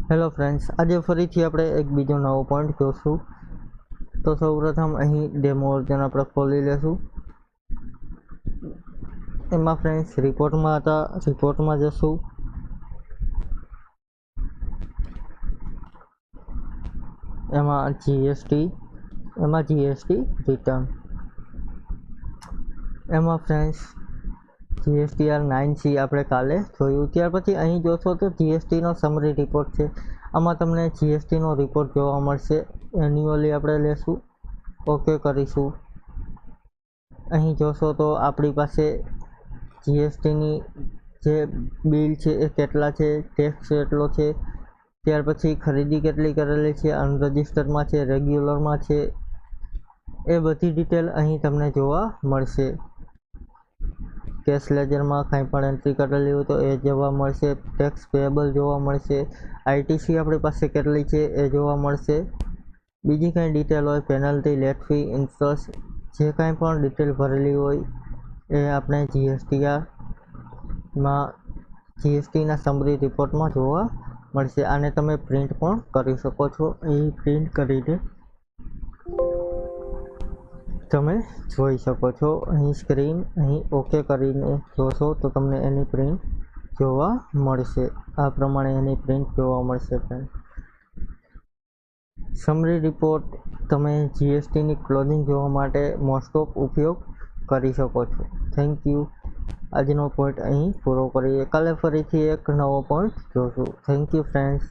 Hello friends, આજે ફરીથી આપણે એક બીજો નવો પોઈન્ટ જોશું. તો સૌપ્રથમ અહીં ડેમો વર્ઝન આપણે ખોલી લેશું. એમાં ફ્રેન્ડ્સ રિપોર્ટમાં જશું. એમાં જીએસટી રિટર્ન. એમાં ફ્રેન્ડ્સ GSTR 9C આપણે કાલે જોયું. ત્યાર પછી અહીં જોશો તો જીએસટીનો સમરી રિપોર્ટ છે. આમાં તમને જીએસટીનો રિપોર્ટ જોવા મળશે. એન્યુઅલી આપણે લેશું, ઓકે કરીશું. અહીં જોશો તો આપણી પાસે જીએસટીની જે બિલ છે એ કેટલા છે, ટેક્સ કેટલો છે, ત્યાર પછી ખરીદી કેટલી કરેલી છે, અનરજિસ્ટરમાં છે, રેગ્યુલરમાં છે, એ બધી ડિટેલ અહીં તમને જોવા મળશે. કેશ લેજરમાં કંઈ પણ એન્ટ્રી કરેલી હોય તો એ જોવા મળશે. ટેક્સ પેએબલ જોવા મળશે. આઈટીસી આપણી પાસે કેટલી છે એ જોવા મળશે. બીજી કંઈ ડિટેલ હોય, પેનલ્ટી, લેટ ફી, ઇન્ટરેસ્ટ, જે કાંઈ પણ ડિટેલ ભરેલી હોય એ આપણે જીએસટીના સમરી રિપોર્ટમાં જોવા મળશે. આને તમે પ્રિન્ટ પણ કરી શકો છો. અહીં પ્રિન્ટ કરીને તમે જોઈ શકો છો. અહીં ઓકે કરીને જોશો તો તમને એની પ્રિન્ટ જોવા મળશે. આ પ્રમાણે એની પ્રિન્ટ જોવા મળશે. સમરી રિપોર્ટ તમે જીએસટીની ક્લોઝિંગ જોવા માટે મોસ્ટ ઓફ ઉપયોગ કરી શકો છો. Thank you. આજનો પોઈન્ટ અહીં પૂરો કરીએ. કાલે ફરીથી એક નવો પોઈન્ટ જોશું. Thank you friends.